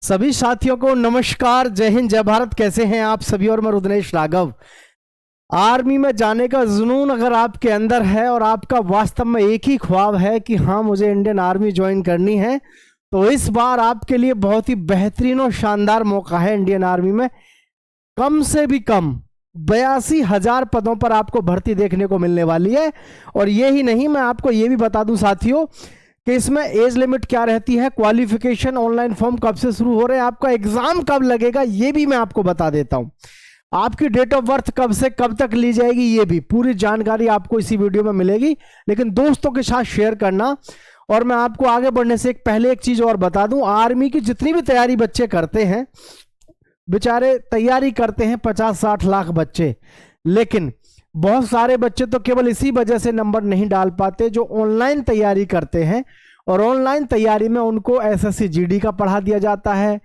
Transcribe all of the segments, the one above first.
सभी साथियों को नमस्कार, जय हिंद, जय भारत। कैसे हैं आप सभी? और मैं रुद्रेश राघव। आर्मी में जाने का जुनून अगर आपके अंदर है और आपका वास्तव में एक ही ख्वाब है कि हाँ मुझे इंडियन आर्मी ज्वाइन करनी है, तो इस बार आपके लिए बहुत ही बेहतरीन और शानदार मौका है। इंडियन आर्मी में कम से भी कम 82,000 पदों पर आपको भर्ती देखने को मिलने वाली है। और ये ही नहीं, मैं आपको ये भी बता दूं साथियों कि इसमें एज लिमिट क्या रहती है, क्वालिफिकेशन, ऑनलाइन फॉर्म कब से शुरू हो रहे हैं, आपका एग्जाम कब लगेगा ये भी मैं आपको बता देता हूं। आपकी डेट ऑफ बर्थ कब से कब तक ली जाएगी ये भी पूरी जानकारी आपको इसी वीडियो में मिलेगी। लेकिन दोस्तों के साथ शेयर करना। और मैं आपको आगे बढ़ने से पहले एक चीज और बता दूं, आर्मी की जितनी भी तैयारी बच्चे करते हैं, बेचारे तैयारी करते हैं 50-60 लाख बच्चे, लेकिन बहुत सारे बच्चे तो केवल इसी वजह से नंबर नहीं डाल पाते जो ऑनलाइन तैयारी करते हैं। और ऑनलाइन तैयारी में उनको एसएससी जीडी का पढ़ा दिया जाता है,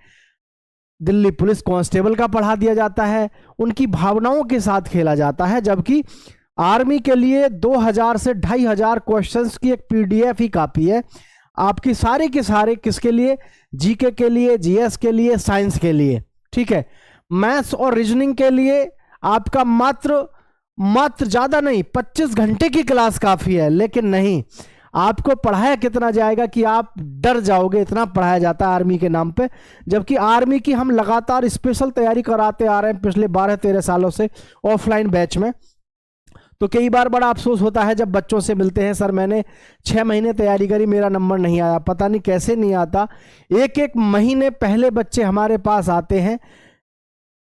दिल्ली पुलिस कांस्टेबल का पढ़ा दिया जाता है, उनकी भावनाओं के साथ खेला जाता है। जबकि आर्मी के लिए 2000 से 2500 क्वेश्चंस की एक पीडीएफ ही काफी है आपकी सारे के सारे। किसके लिए? जीके के लिए, जीएस के लिए, साइंस के लिए, ठीक है। मैथ्स और रीजनिंग के लिए आपका मात्र ज्यादा नहीं 25 घंटे की क्लास काफी है। लेकिन नहीं, आपको पढ़ाया कितना जाएगा कि आप डर जाओगे, इतना पढ़ाया जाता है आर्मी के नाम पे। जबकि आर्मी की हम लगातार स्पेशल तैयारी कराते आ रहे हैं पिछले 12-13 सालों से ऑफलाइन बैच में। तो कई बार बड़ा अफसोस होता है जब बच्चों से मिलते हैं, सर मैंने 6 महीने तैयारी करी, मेरा नंबर नहीं आया। पता नहीं कैसे नहीं आता। एक महीने पहले बच्चे हमारे पास आते हैं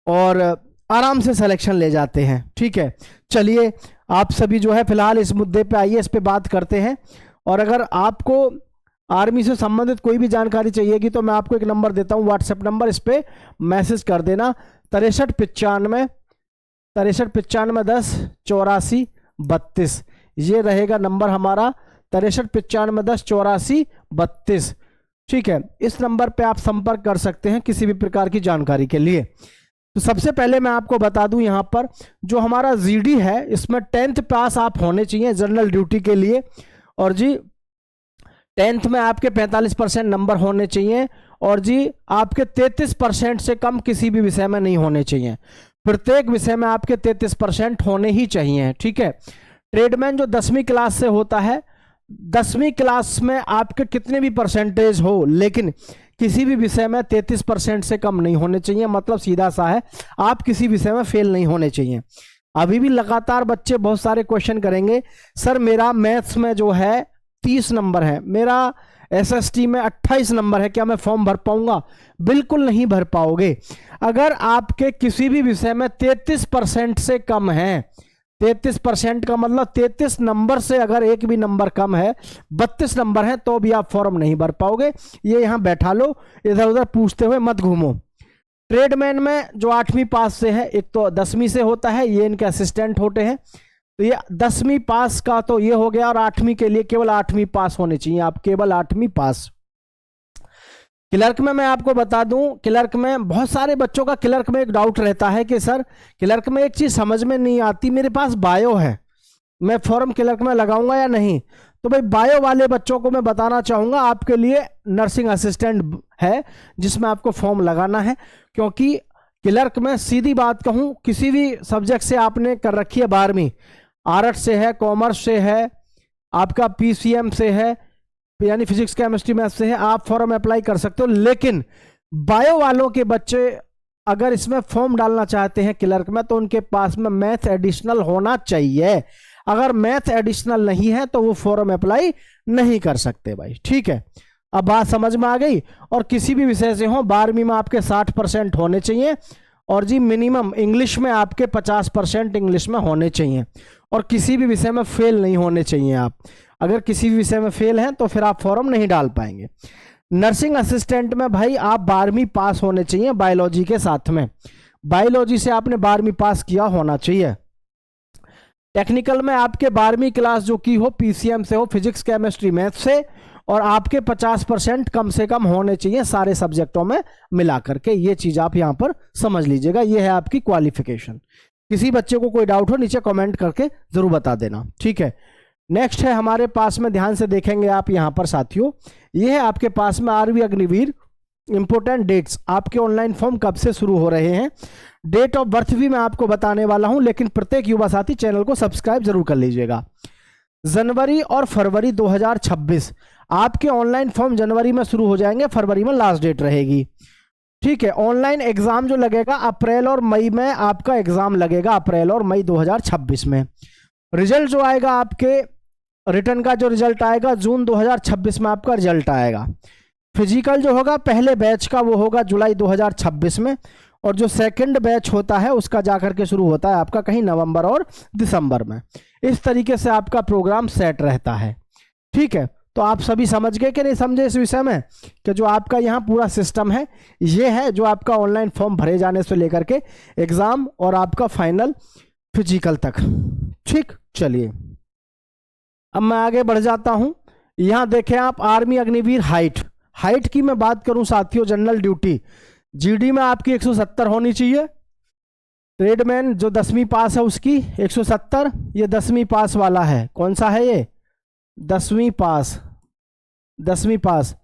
और आराम से सिलेक्शन ले जाते हैं, ठीक है। चलिए आप सभी जो है फिलहाल इस मुद्दे पे आइए, इस पे बात करते हैं। और अगर आपको आर्मी से संबंधित कोई भी जानकारी चाहिएगी तो मैं आपको एक नंबर देता हूं, व्हाट्सएप नंबर, इस पे मैसेज कर देना 6395 10 84 32। ये रहेगा नंबर हमारा 6395 10 84 32, ठीक है। इस नंबर पे आप संपर्क कर सकते हैं किसी भी प्रकार की जानकारी के लिए। तो सबसे पहले मैं आपको बता दूं, यहां पर जो हमारा जीडी है इसमें 10th पास आप होने चाहिए जनरल ड्यूटी के लिए। और जी 10th में आपके 45% नंबर होने चाहिए। और जी आपके 33% से कम किसी भी विषय में नहीं होने चाहिए। प्रत्येक विषय में आपके 33% होने ही चाहिए, ठीक है। ट्रेडमैन जो 10वीं क्लास से होता है, 10वीं क्लास में आपके कितने भी परसेंटेज हो, लेकिन किसी भी विषय में 33% से कम नहीं होने चाहिए। मतलब सीधा सा है, आप किसी विषय में फेल नहीं होने चाहिए। अभी भी लगातार बच्चे बहुत सारे क्वेश्चन करेंगे, सर मेरा मैथ्स में जो है 30 नंबर है, मेरा एसएसटी में 28 नंबर है, क्या मैं फॉर्म भर पाऊंगा? बिल्कुल नहीं भर पाओगे। अगर आपके किसी भी विषय में 33% से कम है, 33% का मतलब 33 नंबर से अगर एक भी नंबर कम है, 32 नंबर है, तो भी आप फॉर्म नहीं भर पाओगे। ये यहां बैठा लो, इधर उधर पूछते हुए मत घूमो। ट्रेडमैन में जो 8वीं पास से है, एक तो 10वीं से होता है, ये इनके असिस्टेंट होते हैं। तो ये 10वीं पास का तो ये हो गया। और 8वीं के लिए केवल 8वीं पास होने चाहिए, आप केवल 8वीं पास। क्लर्क में मैं आपको बता दूं, क्लर्क में बहुत सारे बच्चों का क्लर्क में एक डाउट रहता है कि सर क्लर्क में एक चीज समझ में नहीं आती, मेरे पास बायो है, मैं फॉर्म क्लर्क में लगाऊंगा या नहीं? तो भाई बायो वाले बच्चों को मैं बताना चाहूंगा, आपके लिए नर्सिंग असिस्टेंट है जिसमें आपको फॉर्म लगाना है। क्योंकि क्लर्क में सीधी बात कहूं, किसी भी सब्जेक्ट से आपने कर रखी है 12वीं, आर्ट्स से है, कॉमर्स से है, आपका पीसीएम से है, यानी फिजिक्स केमिस्ट्री मैथ से है, आप फॉर्म अप्लाई कर सकते हो। लेकिन बायो वालों के बच्चे अगर इसमें फॉर्म डालना चाहते हैं क्लर्क में, तो उनके पास में मैथ एडिशनल होना चाहिए। अगर मैथ एडिशनल नहीं है तो वो फॉर्म अप्लाई नहीं कर सकते भाई, ठीक है। अब बात समझ में आ गई। और किसी भी विषय से हो, 12वीं में आपके 60% होने चाहिए। और जी मिनिमम इंग्लिश में आपके 50% इंग्लिश में होने चाहिए। और किसी भी विषय में फेल नहीं होने चाहिए आप। अगर किसी भी विषय में फेल हैं तो फिर आप फॉर्म नहीं डाल पाएंगे। नर्सिंग असिस्टेंट में भाई आप 12वीं पास होने चाहिए बायोलॉजी के साथ में, बायोलॉजी से आपने 12वीं पास किया होना चाहिए। टेक्निकल में आपके 12वीं क्लास जो की हो पीसीएम से हो, फिजिक्स केमिस्ट्री मैथ से, और आपके 50% कम से कम होने चाहिए सारे सब्जेक्टों में मिला करके। ये चीज आप यहां पर समझ लीजिएगा, ये है आपकी क्वालिफिकेशन। किसी बच्चे को कोई डाउट हो नीचे कमेंट करके जरूर बता देना, ठीक है। नेक्स्ट है हमारे पास में, ध्यान से देखेंगे आप यहां पर साथियों, ये है आपके पास में आर्मी अग्निवीर इंपॉर्टेंट डेट्स, आपके ऑनलाइन फॉर्म कब से शुरू हो रहे हैं, डेट ऑफ बर्थ भी मैं आपको बताने वाला हूं, लेकिन प्रत्येक युवा साथी चैनल को सब्सक्राइब जरूर कर लीजिएगा। जनवरी और फरवरी 2026 आपके ऑनलाइन फॉर्म जनवरी में शुरू हो जाएंगे, फरवरी में लास्ट डेट रहेगी। ठीक है, ऑनलाइन एग्जाम जो लगेगा अप्रैल और मई में आपका एग्जाम लगेगा, अप्रैल और मई 2026 में। रिजल्ट जो आएगा आपके रिटर्न का जो रिजल्ट आएगा जून 2026 में आपका रिजल्ट आएगा। फिजिकल जो होगा पहले बैच का वो होगा जुलाई 2026 में, और जो सेकंड बैच होता है उसका जाकर के शुरू होता है आपका कहीं नवंबर और दिसंबर में। इस तरीके से आपका प्रोग्राम सेट रहता है। ठीक है, तो आप सभी समझ गए कि नहीं समझे इस विषय में, कि जो आपका यहाँ पूरा सिस्टम है ये है जो आपका ऑनलाइन फॉर्म भरे जाने से लेकर के एग्जाम और आपका फाइनल फिजिकल तक। ठीक, चलिए अब मैं आगे बढ़ जाता हूं। यहां देखें आप आर्मी अग्निवीर हाइट की मैं बात करूं साथियों, जनरल ड्यूटी जीडी में आपकी 170 होनी चाहिए। ट्रेडमैन जो 10वीं पास है उसकी 170, ये 10वीं पास वाला है, कौन सा है ये 10वीं पास।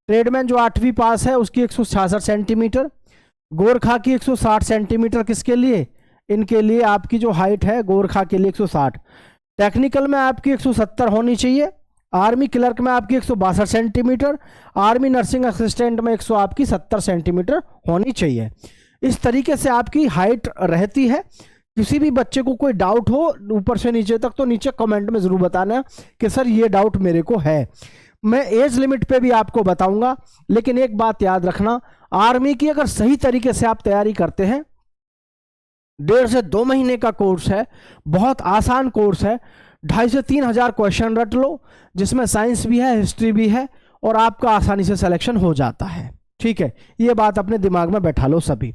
ट्रेडमैन जो 8वीं पास है उसकी 166 सेंटीमीटर। गोरखा की 160 सेंटीमीटर, किसके लिए, इनके लिए आपकी जो हाइट है गोरखा के लिए 160। टेक्निकल में आपकी 170 होनी चाहिए। आर्मी क्लर्क में आपकी 162 सेंटीमीटर। आर्मी नर्सिंग असिस्टेंट में 170 सेंटीमीटर होनी चाहिए। इस तरीके से आपकी हाइट रहती है। किसी भी बच्चे को कोई डाउट हो ऊपर से नीचे तक तो नीचे कमेंट में ज़रूर बताना कि सर ये डाउट मेरे को है। मैं एज लिमिट पे भी आपको बताऊंगा, लेकिन एक बात याद रखना, आर्मी की अगर सही तरीके से आप तैयारी करते हैं, 1.5 से 2 महीने का कोर्स है, बहुत आसान कोर्स है। 2,500 से 3,000 क्वेश्चन रट लो, जिसमें साइंस भी है, हिस्ट्री भी है, और आपका आसानी से सिलेक्शन हो जाता है। ठीक है, ये बात अपने दिमाग में बैठा लो सभी।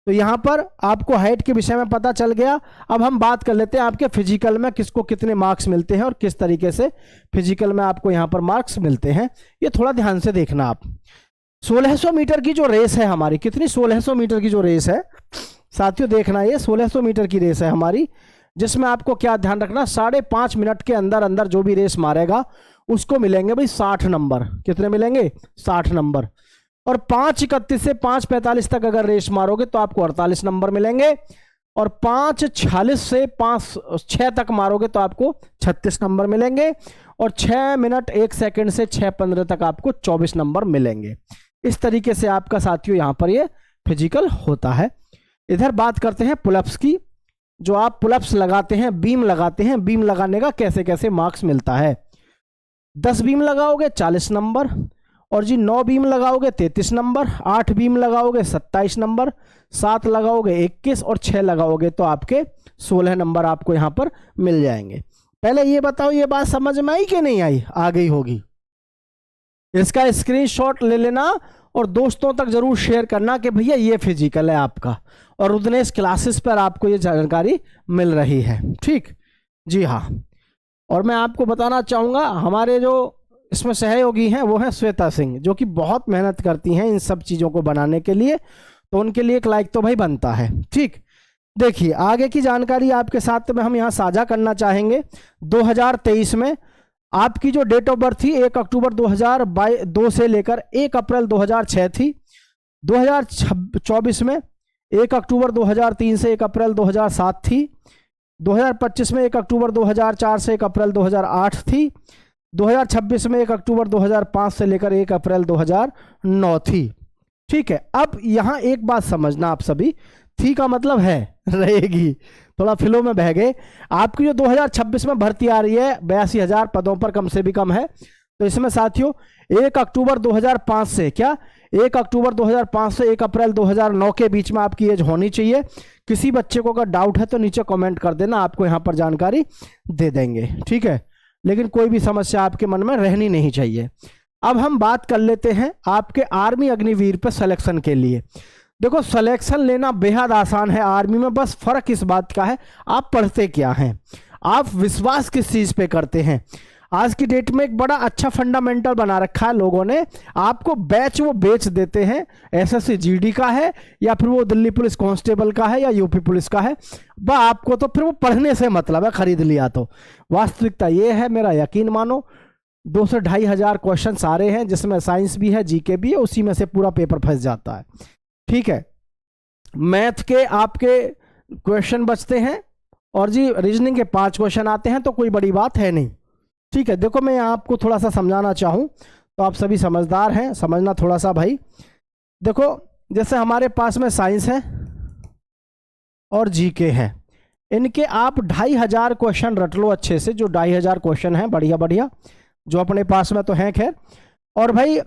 तो यहाँ पर आपको हाइट के विषय में पता चल गया। अब हम बात कर लेते हैं आपके फिजिकल में किसको कितने मार्क्स मिलते हैं और किस तरीके से फिजिकल में आपको यहाँ पर मार्क्स मिलते हैं। ये थोड़ा ध्यान से देखना आप। 1600 मीटर की जो रेस है हमारी, कितनी 1600 मीटर की जो रेस है साथियों, देखना ये 1600 मीटर की रेस है हमारी, जिसमें आपको क्या ध्यान रखना, 5.5 मिनट के अंदर अंदर जो भी रेस मारेगा उसको मिलेंगे भाई 60 नंबर। कितने मिलेंगे, 60 नंबर। और 5:31 से 5:45 तक अगर रेस मारोगे तो आपको 48 नंबर मिलेंगे। और 5:46 से 6 तक मारोगे तो आपको 36 नंबर मिलेंगे। और 6 मिनट 1 सेकंड से 6:15 तक आपको 24 नंबर मिलेंगे। इस तरीके से आपका साथियों यहाँ पर ये फिजिकल होता है। इधर बात करते हैं पुलअप्स की। जो आप पुलअप्स लगाते हैं, बीम लगाते हैं, बीम लगाने का कैसे कैसे मार्क्स मिलता है। 10 बीम लगाओगे 40 नंबर, और जी 9 बीम लगाओगे 33 नंबर, 8 बीम लगाओगे 27 नंबर, 7 लगाओगे 21, और 6 लगाओगे तो आपके 16 नंबर आपको यहाँ पर मिल जाएंगे। पहले ये बताओ, ये बात समझ में आई कि नहीं आई, आ गई होगी। इसका स्क्रीनशॉट ले लेना और दोस्तों तक जरूर शेयर करना कि भैया ये फिजिकल है आपका, और रुद्नेश क्लासेस पर आपको ये जानकारी मिल रही है। ठीक, जी हाँ। और मैं आपको बताना चाहूँगा, हमारे जो इसमें सहयोगी हैं वो हैं श्वेता सिंह, जो कि बहुत मेहनत करती हैं इन सब चीज़ों को बनाने के लिए, तो उनके लिए एक लाइक तो भाई बनता है। ठीक, देखिए आगे की जानकारी आपके साथ में हम यहाँ साझा करना चाहेंगे। 2023 में आपकी जो डेट ऑफ बर्थ थी 1 अक्टूबर 2002 से लेकर 1 अप्रैल 2006 थी। 2024 में 1 अक्टूबर 2003 से 1 अप्रैल 2007 थी। 2025 में 1 अक्टूबर 2004 से 1 अप्रैल 2008 थी। 2026 में 1 अक्टूबर 2005 से लेकर 1 अप्रैल 2009 थी। ठीक है, अब यहाँ एक बात समझना आप सभी, थी का मतलब है रहेगी, थोड़ा फ्लो में बह गए। आपकी जो 2026 में भर्ती आ रही है 82,000 पदों पर कम से भी कम है, तो इसमें साथियों 1 अक्टूबर 2005 से 1 अक्टूबर 2005 से 1 अप्रैल 2009 के बीच में आपकी एज होनी चाहिए। किसी बच्चे को अगर डाउट है तो नीचे कमेंट कर देना, आपको यहाँ पर जानकारी दे देंगे। ठीक है, लेकिन कोई भी समस्या आपके मन में रहनी नहीं चाहिए। अब हम बात कर लेते हैं आपके आर्मी अग्निवीर पर सिलेक्शन के लिए। देखो, सिलेक्शन लेना बेहद आसान है आर्मी में, बस फर्क इस बात का है आप पढ़ते क्या हैं, आप विश्वास किस चीज़ पे करते हैं। आज की डेट में एक बड़ा अच्छा फंडामेंटल बना रखा है लोगों ने, आपको बैच वो बेच देते हैं, एसएससी जीडी का है या फिर वो दिल्ली पुलिस कांस्टेबल का है या यूपी पुलिस का है, वह आपको तो फिर वो पढ़ने से मतलब है, खरीद लिया तो। वास्तविकता ये है, मेरा यकीन मानो, 2 से 2,500 क्वेश्चन सारे हैं, जिसमें साइंस भी है, जीके भी है, उसी में से पूरा पेपर फंस जाता है। ठीक है, मैथ के आपके क्वेश्चन बचते हैं और जी रीजनिंग के 5 क्वेश्चन आते हैं, तो कोई बड़ी बात है नहीं। ठीक है, देखो मैं आपको थोड़ा सा समझाना चाहूँ तो आप सभी समझदार हैं, समझना थोड़ा सा भाई। देखो जैसे हमारे पास में साइंस है और जीके है, इनके आप 2,500 क्वेश्चन रट लो अच्छे से, जो 2,500 क्वेश्चन हैं बढ़िया बढ़िया, जो अपने पास में तो हैं खैर। और भाई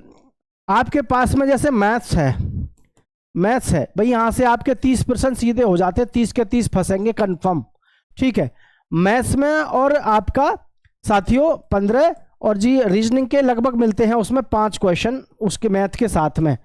आपके पास में जैसे मैथ्स है भाई, यहाँ से आपके 30% सीधे हो जाते हैं, 30 के 30 फंसेंगे कंफर्म। ठीक है, मैथ्स में और आपका साथियों 15, और जी रीजनिंग के लगभग मिलते हैं उसमें 5 क्वेश्चन उसके मैथ के साथ में।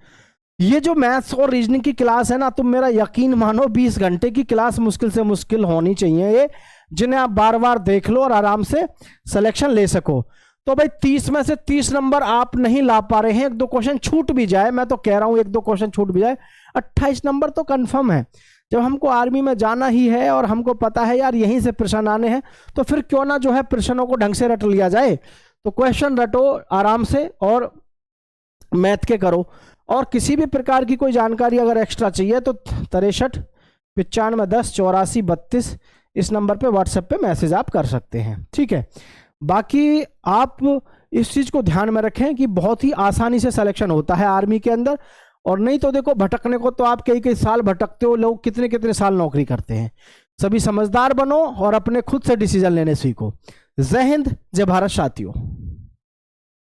ये जो मैथ्स और रीजनिंग की क्लास है ना, तुम मेरा यकीन मानो 20 घंटे की क्लास मुश्किल से मुश्किल होनी चाहिए ये, जिन्हें आप बार बार देख लो और आराम से सिलेक्शन ले सको। तो भाई 30 में से 30 नंबर आप नहीं ला पा रहे हैं, 1-2 क्वेश्चन छूट भी जाए, मैं तो कह रहा हूं 1-2 क्वेश्चन छूट भी जाए, 28 नंबर तो कंफर्म है। जब हमको आर्मी में जाना ही है और हमको पता है यार यहीं से प्रश्न आने हैं, तो फिर क्यों ना जो है प्रश्नों को ढंग से रट लिया जाए। तो क्वेश्चन रटो आराम से और मैथ के करो। और किसी भी प्रकार की कोई जानकारी अगर एक्स्ट्रा चाहिए तो 63 95 10 84 32 इस नंबर पे व्हाट्सएप पे मैसेज आप कर सकते हैं। ठीक है, बाकी आप इस चीज़ को ध्यान में रखें कि बहुत ही आसानी से सिलेक्शन होता है आर्मी के अंदर, और नहीं तो देखो भटकने को तो आप कई कई साल भटकते हो, लोग कितने कितने साल नौकरी करते हैं। सभी समझदार बनो और अपने खुद से डिसीजन लेने सीखो। जय हिंद, जय भारत साथियों।